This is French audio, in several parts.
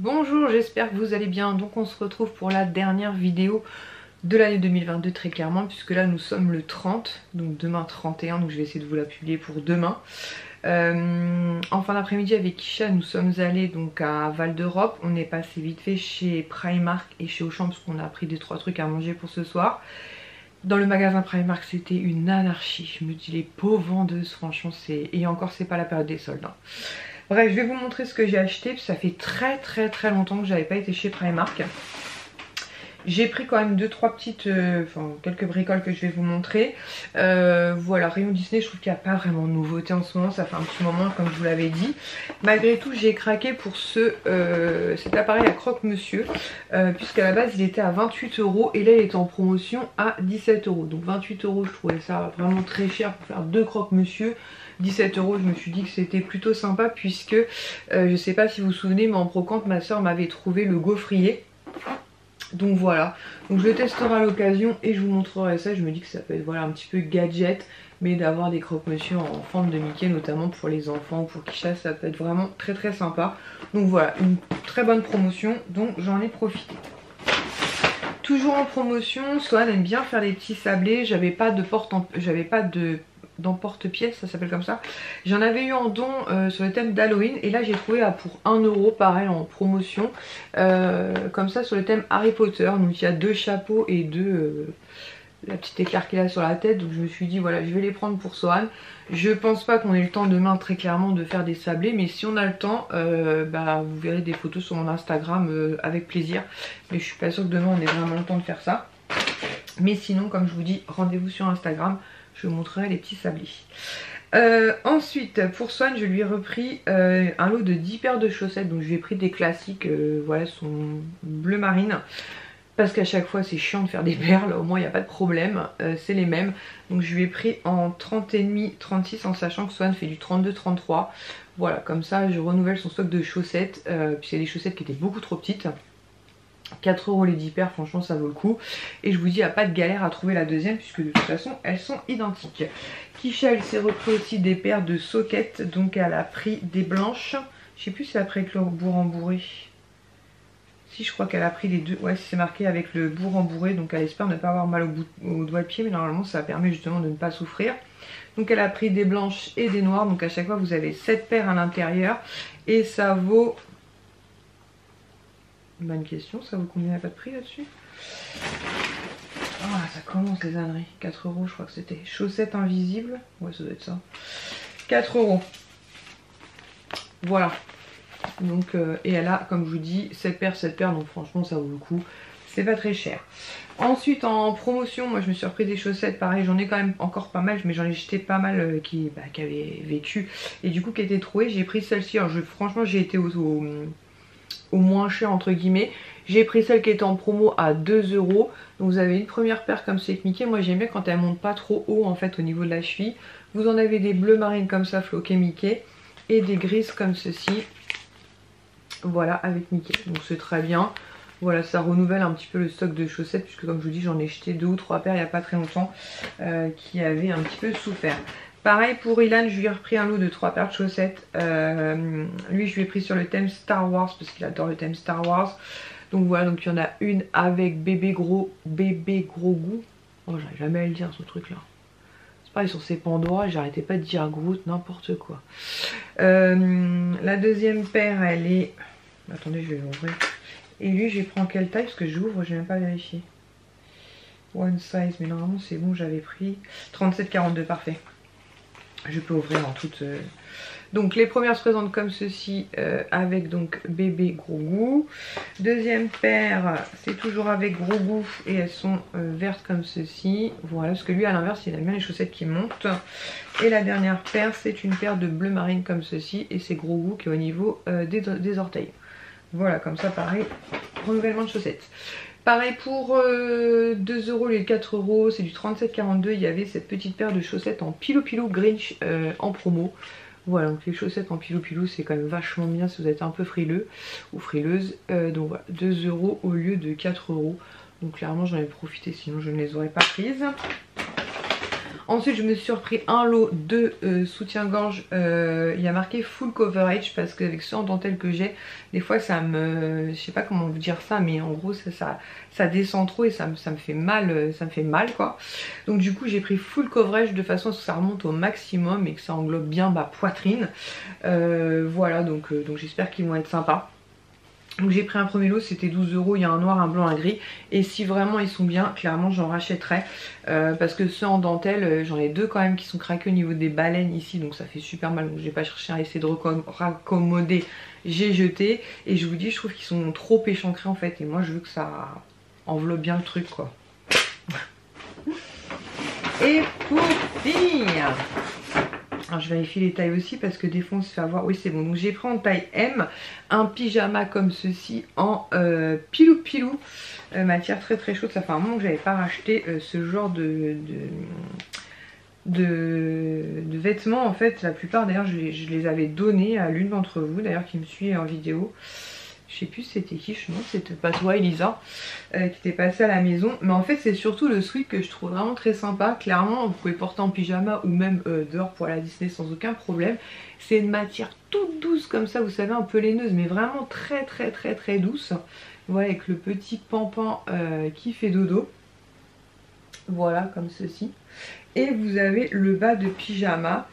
Bonjour, j'espère que vous allez bien. Donc on se retrouve pour la dernière vidéo de l'année 2022 très clairement, puisque là nous sommes le 30, donc demain 31, donc je vais essayer de vous la publier pour demain. En fin d'après-midi avec Kisha, nous sommes allés donc à Val d'Europe. On est passé vite fait chez Primark et chez Auchan parce qu'on a pris 2-3 trucs à manger pour ce soir. Dans le magasin Primark c'était une anarchie, je me dis les pauvres vendeuses, franchement c'est... Et encore c'est pas la période des soldes hein. Bref, je vais vous montrer ce que j'ai acheté, parce que ça fait très longtemps que j'avais pas été chez Primark. J'ai pris quand même 2-3 petites, quelques bricoles que je vais vous montrer. Voilà, rayon Disney, je trouve qu'il n'y a pas vraiment de nouveauté en ce moment, ça fait un petit moment comme je vous l'avais dit. Malgré tout, j'ai craqué pour cet appareil à croque-monsieur, puisqu'à la base il était à 28 € et là il est en promotion à 17 €. Donc 28 €, je trouvais ça vraiment très cher pour faire 2 croque-monsieur. 17 €, je me suis dit que c'était plutôt sympa puisque, je sais pas si vous vous souvenez, mais en brocante, ma soeur m'avait trouvé le gaufrier. Donc voilà, donc je le testerai à l'occasion et je vous montrerai ça. Je me dis que ça peut être voilà, un petit peu gadget, mais d'avoir des croque-monsieur en forme de Mickey, notamment pour les enfants ou pour Kisha, ça peut être vraiment très sympa. Donc voilà, une très bonne promotion, donc j'en ai profité. Toujours en promotion, Swan aime bien faire des petits sablés. J'avais pas d'emporte-pièce, ça s'appelle comme ça. J'en avais eu en don sur le thème d'Halloween et là j'ai trouvé pour 1 € pareil en promotion comme ça sur le thème Harry Potter. Donc il y a 2 chapeaux et la petite éclair qu'il a sur la tête, donc je me suis dit voilà, je vais les prendre pour Swan. Je pense pas qu'on ait le temps demain très clairement de faire des sablés, mais si on a le temps, vous verrez des photos sur mon Instagram avec plaisir. Mais je suis pas sûre que demain on ait vraiment le temps de faire ça. Mais sinon, comme je vous dis, rendez-vous sur Instagram, je vous montrerai les petits sablés. Ensuite, pour Swan, je lui ai repris un lot de 10 paires de chaussettes. Donc je lui ai pris des classiques, voilà, son bleu marine. Parce qu'à chaque fois c'est chiant de faire des perles, au moins il n'y a pas de problème, c'est les mêmes. Donc je lui ai pris en 30,5, 36 en sachant que Swan fait du 32-33. Voilà, comme ça je renouvelle son stock de chaussettes, puis c'est des chaussettes qui étaient beaucoup trop petites. 4 € les 10 paires, franchement ça vaut le coup. Et je vous dis, il n'y a pas de galère à trouver la deuxième puisque de toute façon elles sont identiques. Kisha elle s'est repris aussi des paires de soquettes, donc elle a pris des blanches. Je sais plus si elle a pris avec le bourre embourré. Si, je crois qu'elle a pris les deux. Ouais, c'est marqué avec le bourre embourré, donc elle espère ne pas avoir mal au doigt de pied, mais normalement ça permet justement de ne pas souffrir. Donc elle a pris des blanches et des noires, donc à chaque fois vous avez 7 paires à l'intérieur. Et ça vaut... Bonne question, ça vaut combien? Il n'y a pas de prix là-dessus? Ah, ça commence les âneries. 4 € je crois que c'était. Chaussettes invisibles. Ouais, ça doit être ça. 4 €. Voilà. Donc, et elle a, comme je vous dis, 7 paires, donc franchement ça vaut le coup. C'est pas très cher. Ensuite en promotion, moi je me suis repris des chaussettes, pareil, j'en ai quand même encore pas mal, mais j'en ai jeté pas mal qui avaient vécu. Et du coup qui étaient trouées, j'ai pris celle-ci. Alors franchement j'ai été au moins cher entre guillemets. J'ai pris celle qui était en promo à 2 €. Donc vous avez une première paire comme c'est avec Mickey. Moi j'aime bien quand elle monte pas trop haut en fait au niveau de la cheville. Vous en avez des bleus marines comme ça floqués Mickey. Et des grises comme ceci. Voilà, avec Mickey. Donc c'est très bien. Voilà, ça renouvelle un petit peu le stock de chaussettes. Puisque comme je vous dis, j'en ai jeté 2 ou 3 paires il n'y a pas très longtemps. Qui avaient un petit peu souffert. Pareil pour Ilan, je lui ai repris un lot de 3 paires de chaussettes. Lui, je lui ai pris sur le thème Star Wars parce qu'il adore le thème Star Wars. Donc voilà, donc il y en a une avec bébé gros goût. Oh, j'arrive jamais à le dire ce truc là. C'est pareil sur ses Pandora, j'arrêtais pas de dire Groot, n'importe quoi. La deuxième paire, elle est... Attendez, je vais l'ouvrir. Et lui, je vais prendre quelle taille parce que j'ouvre, j'ai même pas vérifié. One size, mais normalement c'est bon, j'avais pris 37,42, parfait. Je peux ouvrir en toute... Donc les premières se présentent comme ceci avec donc bébé gros goût. Deuxième paire, c'est toujours avec gros goût et elles sont vertes comme ceci. Voilà, parce que lui à l'inverse il aime bien les chaussettes qui montent. Et la dernière paire, c'est une paire de bleu marine comme ceci et c'est gros goût qui est au niveau des orteils. Voilà, comme ça pareil, renouvellement de chaussettes. Pareil pour 2 € les 4 €, c'est du 37,42. Il y avait cette petite paire de chaussettes en pilou Grinch en promo. Voilà, donc les chaussettes en pilou c'est quand même vachement bien si vous êtes un peu frileux ou frileuse. Donc voilà, 2 € au lieu de 4 €. Donc clairement j'en ai profité, sinon je ne les aurais pas prises. Ensuite je me suis repris un lot de soutien-gorge, il y a marqué full coverage parce qu'avec ceux en dentelle que j'ai, des fois ça me... je sais pas comment vous dire ça, mais en gros ça descend trop et ça me fait mal quoi. Donc du coup j'ai pris full coverage de façon à ce que ça remonte au maximum et que ça englobe bien ma poitrine. Voilà, donc j'espère qu'ils vont être sympas. Donc j'ai pris un premier lot, c'était 12 €, il y a un noir, un blanc, un gris. Et si vraiment ils sont bien, clairement j'en rachèterai. Parce que ceux en dentelle, j'en ai deux quand même qui sont craqués au niveau des baleines ici. Donc ça fait super mal, donc j'ai pas cherché à essayer de raccommoder. J'ai jeté. Et je vous dis, je trouve qu'ils sont trop échancrés en fait. Et moi je veux que ça enveloppe bien le truc quoi. Et pour finir... alors je vérifie les tailles aussi parce que des fois on se fait avoir. Oui c'est bon, donc j'ai pris en taille M un pyjama comme ceci en pilou pilou, matière très très chaude. Ça fait un moment que j'avais pas racheté ce genre de vêtements en fait. La plupart d'ailleurs je les avais donnés à l'une d'entre vous d'ailleurs qui me suit en vidéo. Je sais plus c'était qui, non c'était pas toi Elisa, qui était passée à la maison. Mais en fait c'est surtout le sweat que je trouve vraiment très sympa. Clairement vous pouvez porter en pyjama ou même dehors pour aller à Disney sans aucun problème. C'est une matière toute douce comme ça, vous savez, un peu laineuse mais vraiment très très très très douce. Voilà, avec le petit pampan qui fait dodo. Voilà, comme ceci. Et vous avez le bas de pyjama.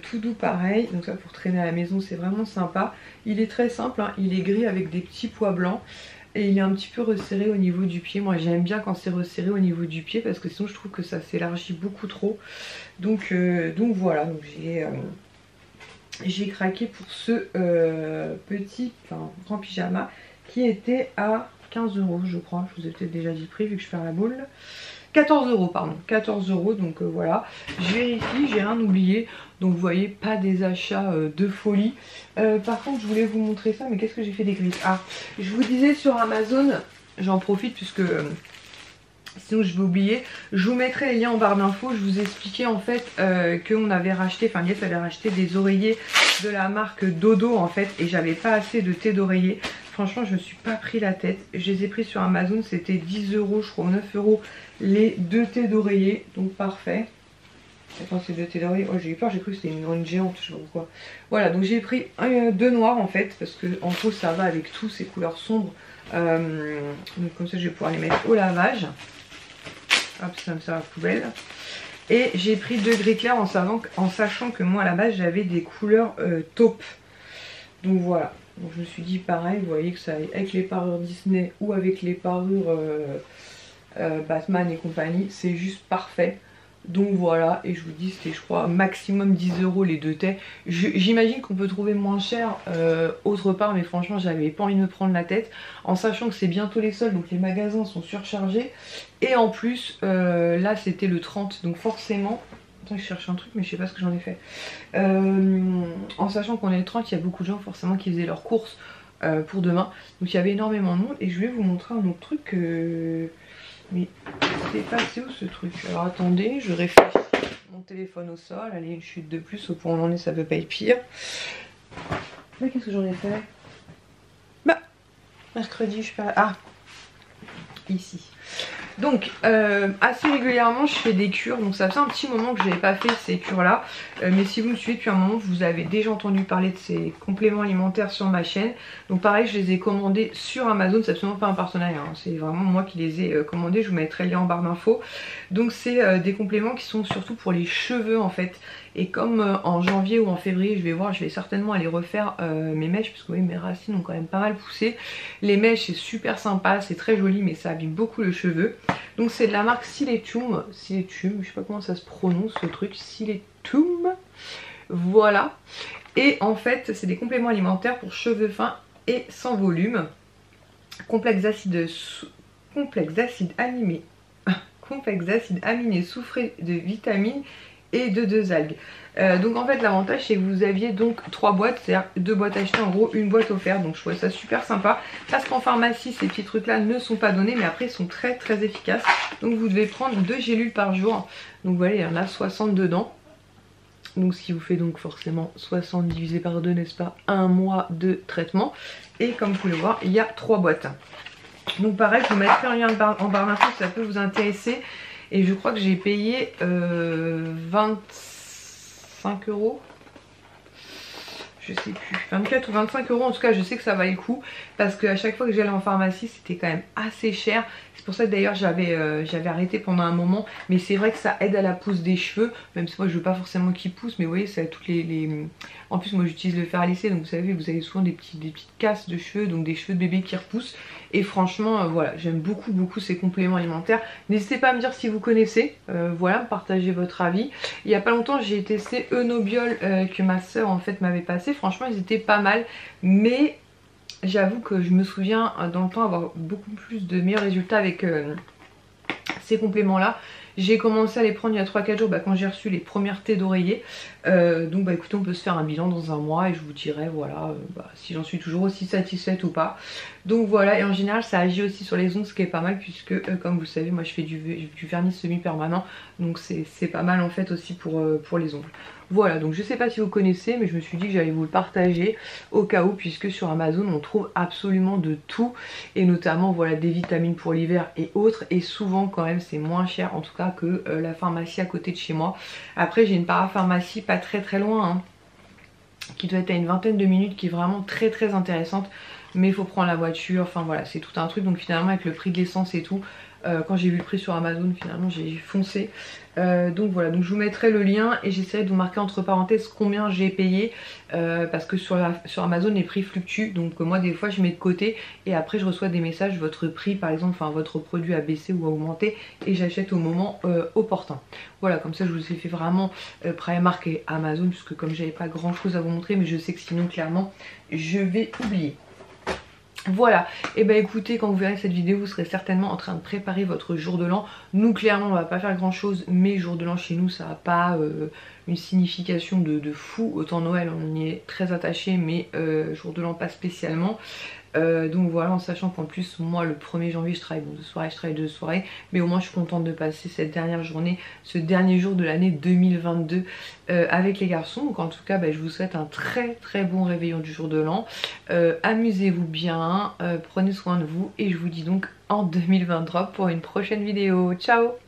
Tout doux pareil, donc ça pour traîner à la maison c'est vraiment sympa. Il est très simple, hein. Il est gris avec des petits pois blancs et il est un petit peu resserré au niveau du pied. Moi j'aime bien quand c'est resserré au niveau du pied parce que sinon je trouve que ça s'élargit beaucoup trop. Donc voilà, donc j'ai craqué pour ce petit, enfin grand pyjama qui était à 15 € je crois. Je vous ai peut-être déjà dit le prix vu que je perds la boule. 14 € pardon, 14 €, donc voilà, je vérifie, j'ai rien oublié, donc vous voyez pas des achats de folie. Par contre je voulais vous montrer ça, mais qu'est-ce que j'ai fait des griffes? Ah, je vous disais sur Amazon, j'en profite puisque sinon je vais oublier, je vous mettrai les liens en barre d'infos. Je vous expliquais en fait qu'on avait racheté, enfin Lies avait racheté des oreillers de la marque Dodo en fait, et j'avais pas assez de thé d'oreiller. Franchement je me suis pas pris la tête, je les ai pris sur Amazon, c'était 10 € je crois, 9 € les deux thés d'oreiller, donc parfait. Attends, c'est deux thés d'oreiller, oh j'ai eu peur, j'ai cru que c'était une géante, je sais pas pourquoi. Voilà, donc j'ai pris deux noirs en fait, parce que en gros ça va avec tous ces couleurs sombres. Donc comme ça je vais pouvoir les mettre au lavage. Hop, ça me sert à la poubelle. Et j'ai pris deux gris clairs en sachant que moi à la base j'avais des couleurs taupe. Donc voilà. Donc je me suis dit pareil, vous voyez que ça aille avec les parures Disney ou avec les parures Batman et compagnie, c'est juste parfait. Donc voilà, et je vous dis c'était je crois maximum 10 € les deux thés. J'imagine qu'on peut trouver moins cher autre part, mais franchement j'avais pas envie de me prendre la tête en sachant que c'est bientôt les soldes, donc les magasins sont surchargés. Et en plus là c'était le 30, donc forcément... Attends, je cherche un truc mais je sais pas ce que j'en ai fait. En sachant qu'on est le 30, il y a beaucoup de gens forcément qui faisaient leurs courses pour demain. Donc il y avait énormément de monde et je vais vous montrer un autre truc mais c'est passé où ce truc? Alors attendez, je réfléchis. Mon téléphone au sol, allez, une chute de plus, au point où on en est, ça peut pas être pire. Mais qu'est-ce que j'en ai fait? Bah, mercredi, je fais... Ah, ici. Donc assez régulièrement je fais des cures, donc ça fait un petit moment que je n'avais pas fait ces cures là, mais si vous me suivez depuis un moment vous avez déjà entendu parler de ces compléments alimentaires sur ma chaîne. Donc pareil je les ai commandés sur Amazon, c'est absolument pas un partenariat, hein. C'est vraiment moi qui les ai commandés, je vous mettrai le lien en barre d'infos. Donc c'est des compléments qui sont surtout pour les cheveux en fait. Et comme en janvier ou en février je vais voir, je vais certainement aller refaire mes mèches, parce que oui, mes racines ont quand même pas mal poussé. Les mèches c'est super sympa, c'est très joli mais ça abîme beaucoup le cheveu. Donc c'est de la marque Siletum, je sais pas comment ça se prononce ce truc, Siletum, voilà. Et en fait c'est des compléments alimentaires pour cheveux fins et sans volume. Complexe d'acide aminé soufré de vitamines et de 2 algues. Donc en fait l'avantage c'est que vous aviez donc 3 boîtes, c'est-à-dire 2 boîtes achetées en gros, une boîte offerte. Donc je trouvais ça super sympa parce qu'en pharmacie ces petits trucs là ne sont pas donnés, mais après ils sont très très efficaces. Donc vous devez prendre 2 gélules par jour, donc voilà, il y en a 60 dedans. Donc ce qui vous fait donc forcément 60 divisé par 2, n'est-ce pas, un mois de traitement. Et comme vous pouvez le voir, il y a 3 boîtes. Donc pareil, je vous mettrai un lien en barre d'infos si ça peut vous intéresser. et je crois que j'ai payé 25 €. Je sais plus, 24 ou 25 € en tout cas. Je sais que ça valait le coup parce qu'à chaque fois que j'allais en pharmacie c'était quand même assez cher. C'est pour ça que d'ailleurs j'avais arrêté pendant un moment, mais c'est vrai que ça aide à la pousse des cheveux, même si moi je veux pas forcément qu'ils poussent, mais vous voyez ça a toutes en plus moi j'utilise le fer à lisser, donc vous savez vous avez souvent des petites casses de cheveux, donc des cheveux de bébé qui repoussent, et franchement voilà, j'aime beaucoup ces compléments alimentaires. N'hésitez pas à me dire si vous connaissez, voilà, partagez votre avis. Il y a pas longtemps j'ai testé Eunobiol que ma soeur en fait m'avait passé, franchement ils étaient pas mal, mais j'avoue que je me souviens dans le temps avoir beaucoup plus de meilleurs résultats avec ces compléments là. J'ai commencé à les prendre il y a 3-4 jours quand j'ai reçu les premières thés d'oreiller. Donc écoutez, on peut se faire un bilan dans un mois et je vous dirai voilà si j'en suis toujours aussi satisfaite ou pas. Donc voilà, et en général ça agit aussi sur les ongles, ce qui est pas mal puisque comme vous le savez moi je fais du vernis semi-permanent, donc c'est pas mal en fait aussi pour les ongles. Voilà, donc je sais pas si vous connaissez, mais je me suis dit que j'allais vous le partager au cas où, puisque sur Amazon on trouve absolument de tout, et notamment voilà des vitamines pour l'hiver et autres, et souvent quand même c'est moins cher en tout cas que la pharmacie à côté de chez moi. Après j'ai une parapharmacie pas très loin hein, qui doit être à une vingtaine de minutes, qui est vraiment très intéressante, mais il faut prendre la voiture, enfin voilà c'est tout un truc. Donc finalement avec le prix de l'essence et tout, quand j'ai vu le prix sur Amazon finalement j'ai foncé. Donc voilà, donc je vous mettrai le lien et j'essaierai de vous marquer entre parenthèses combien j'ai payé, parce que sur Amazon les prix fluctuent, donc moi des fois je mets de côté et après je reçois des messages, votre prix par exemple, enfin votre produit a baissé ou a augmenté, et j'achète au moment opportun. Voilà, comme ça je vous ai fait vraiment Primark et Amazon, puisque comme j'avais pas grand chose à vous montrer, mais je sais que sinon clairement je vais oublier. Voilà, et bah écoutez, quand vous verrez cette vidéo vous serez certainement en train de préparer votre jour de l'an. Nous clairement on va pas faire grand chose, mais jour de l'an chez nous ça n'a pas une signification de fou. Autant Noël on y est très attaché, mais jour de l'an pas spécialement. Donc voilà, en sachant qu'en plus moi le 1er janvier je travaille de soirée, je travaille de soirée, mais au moins je suis contente de passer cette dernière journée, ce dernier jour de l'année 2022 avec les garçons. Donc en tout cas je vous souhaite un très bon réveillon du jour de l'an, amusez-vous bien, prenez soin de vous, et je vous dis donc en 2023 pour une prochaine vidéo. Ciao!